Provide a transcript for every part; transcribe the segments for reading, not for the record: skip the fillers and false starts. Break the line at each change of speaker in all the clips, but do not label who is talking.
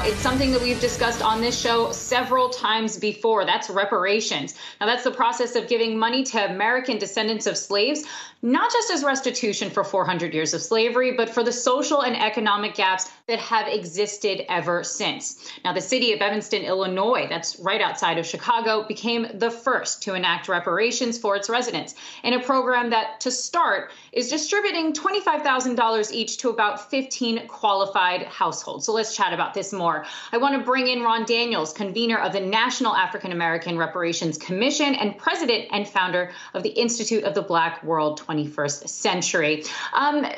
It's something that we've discussed on this show several times before. That's reparations. Now, that's the process of giving money to American descendants of slaves, not just as restitution for 400 years of slavery, but for the social and economic gaps that have existed ever since. Now, the city of Evanston, Illinois, that's right outside of Chicago, became the first to enact reparations for its residents in a program that, to start, is distributing $25,000 each to about 15 qualified households. So let's chat about this more. I want to bring in Ron Daniels, convener of the National African American Reparations Commission and president and founder of the Institute of the Black World 21st Century.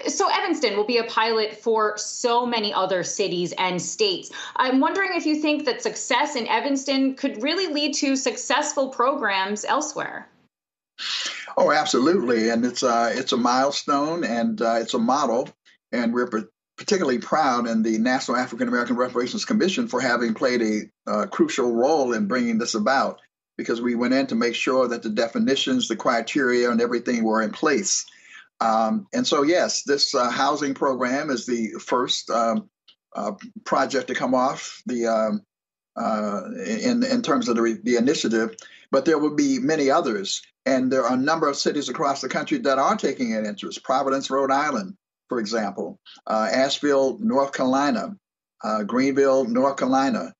So Evanston will be a pilot for so many other cities and states. I'm wondering if you think that success in Evanston could really lead to successful programs elsewhere.
Oh, absolutely. And it's a milestone and it's a model. And we're particularly proud in the National African American Reparations Commission for having played a crucial role in bringing this about, because we went in to make sure that the definitions, the criteria, and everything were in place. And so, yes, this housing program is the first project to come off the in terms of the initiative, but there will be many others. And there are a number of cities across the country that are taking an interest. Providence, Rhode Island, for example, Asheville, North Carolina, Greenville, North Carolina,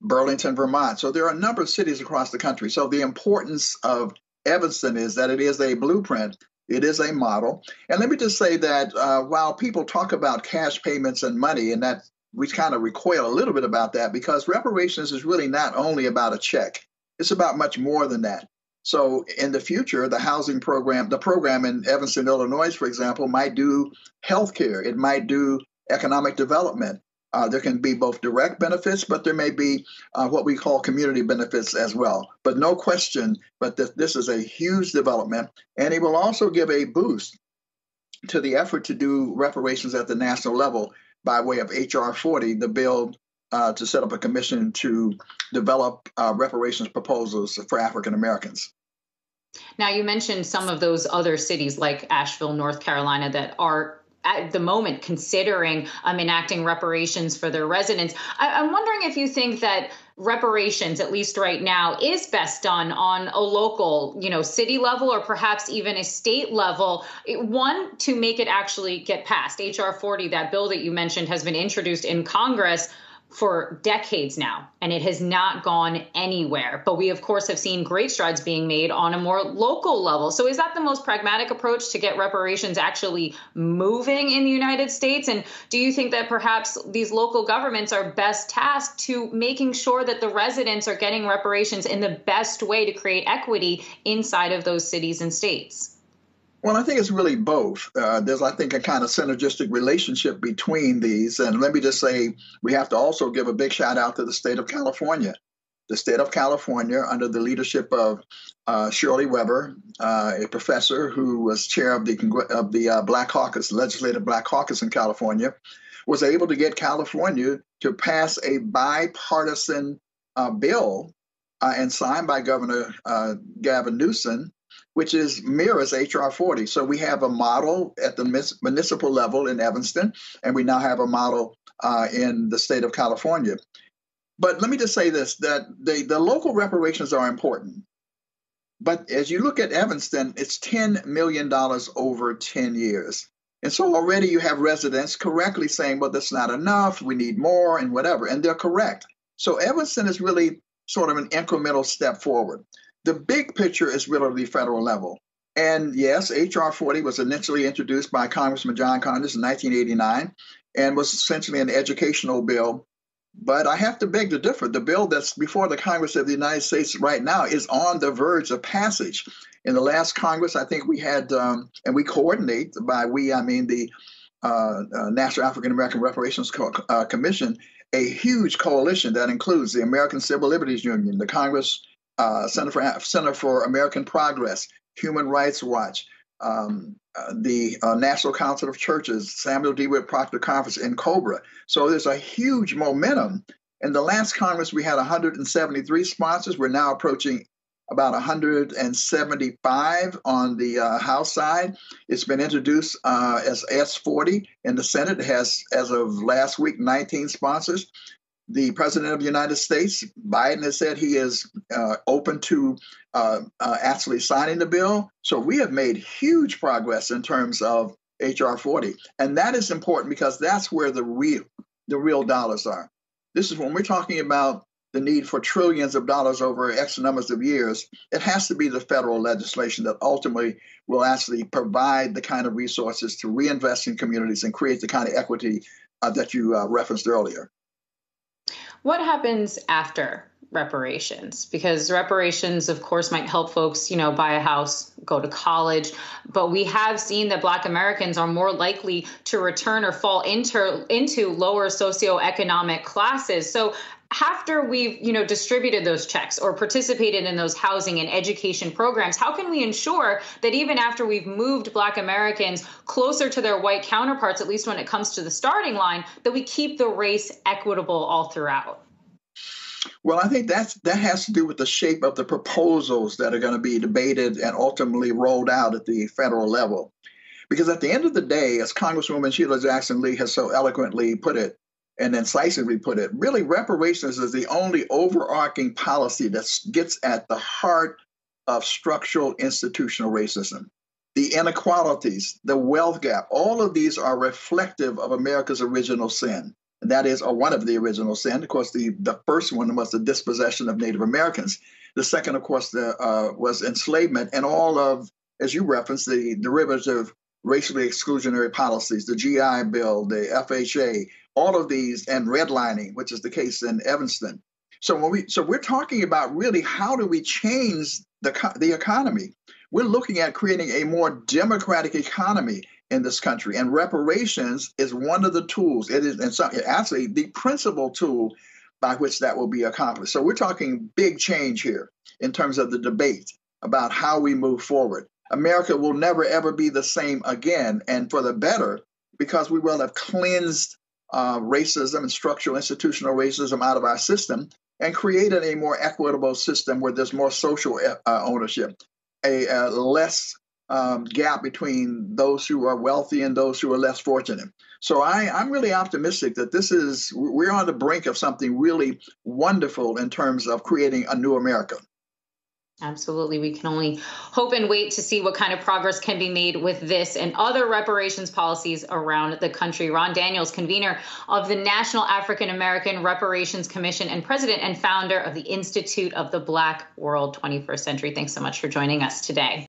Burlington, Vermont. So there are a number of cities across the country. So the importance of Evanston is that it is a blueprint. It is a model. And let me just say that while people talk about cash payments and money, and that we kind of recoil a little bit about that, because reparations is really not only about a check. It's about much more than that. So in the future, the housing program, the program in Evanston, Illinois, for example, might do healthcare. It might do economic development. There can be both direct benefits, but there may be what we call community benefits as well. But no question, but this is a huge development, and it will also give a boost to the effort to do reparations at the national level by way of H.R. 40, the bill to set up a commission to develop reparations proposals for African Americans.
Now, you mentioned some of those other cities like Asheville, North Carolina, that are at the moment considering enacting reparations for their residents. I'm wondering if you think that reparations, at least right now, is best done on a local, city level or perhaps even a state level. One, to make it actually get passed. H.R. 40, that bill that you mentioned, has been introduced in Congress for decades now, and it has not gone anywhere. But we, of course, have seen great strides being made on a more local level. So is that the most pragmatic approach to get reparations actually moving in the United States? And do you think that perhaps these local governments are best tasked to making sure that the residents are getting reparations in the best way to create equity inside of those cities and states?
Well, I think it's really both. There's, I think, a kind of synergistic relationship between these. And let me just say, we have to also give a big shout out to the state of California. The state of California, under the leadership of Shirley Weber, a professor who was chair of the Black Caucus, Legislative Black Caucus in California, was able to get California to pass a bipartisan bill and signed by Governor Gavin Newsom, which mirrors H.R. 40. So we have a model at the municipal level in Evanston, and we now have a model in the state of California. But let me just say this, that the local reparations are important. But as you look at Evanston, it's $10 million over 10 years. And so already you have residents correctly saying, well, that's not enough, we need more and whatever, and they're correct. So Evanston is really sort of an incremental step forward. The big picture is really the federal level. And yes, H.R. 40 was initially introduced by Congressman John Conyers in 1989 and was essentially an educational bill. But I have to beg to differ. The bill that's before the Congress of the United States right now is on the verge of passage. In the last Congress, I think we had, and we coordinate, by we, I mean the National African American Reparations Commission, a huge coalition that includes the American Civil Liberties Union, the Congress Center for American Progress, Human Rights Watch, the National Council of Churches, Samuel D. Whit Proctor Conference, and COBRA. So there's a huge momentum. In the last Congress, we had 173 sponsors. We're now approaching about 175 on the House side. It's been introduced as S40 in the Senate. It has, as of last week, 19 sponsors. The President of the United States, Biden, has said he is open to actually signing the bill. So we have made huge progress in terms of HR 40. And that is important because that's where the real dollars are. This is when we're talking about the need for trillions of dollars over X numbers of years. It has to be the federal legislation that ultimately will actually provide the kind of resources to reinvest in communities and create the kind of equity that you referenced earlier.
What happens after reparations? Because reparations, of course, might help folks, buy a house, go to college. But we have seen that Black Americans are more likely to return or fall into lower socioeconomic classes. So after we've, distributed those checks or participated in those housing and education programs, how can we ensure that even after we've moved Black Americans closer to their white counterparts, at least when it comes to the starting line, that we keep the race equitable all throughout?
Well, I think that has to do with the shape of the proposals that are going to be debated and ultimately rolled out at the federal level. Because at the end of the day, as Congresswoman Sheila Jackson Lee has so eloquently put it, and incisively put it, really reparations is the only overarching policy that gets at the heart of structural institutional racism. The inequalities, the wealth gap, all of these are reflective of America's original sin. And that is, or one of the original sin. Of course, the first one was the dispossession of Native Americans. The second, of course, was enslavement and all of, as you referenced, the derivative racially exclusionary policies, the GI Bill, the FHA, all of these, and redlining, which is the case in Evanston. So we're talking about really how do we change the economy? We're looking at creating a more democratic economy in this country, and reparations is one of the tools. It is, and actually, the principal tool by which that will be accomplished. So we're talking big change here in terms of the debate about how we move forward. America will never, ever be the same again, and for the better, because we will have cleansed racism and structural institutional racism out of our system and created a more equitable system where there's more social ownership, a less gap between those who are wealthy and those who are less fortunate. So I'm really optimistic that we're on the brink of something really wonderful in terms of creating a new America.
Absolutely. We can only hope and wait to see what kind of progress can be made with this and other reparations policies around the country. Ron Daniels, convener of the National African American Reparations Commission and president and founder of the Institute of the Black World 21st Century. Thanks so much for joining us today.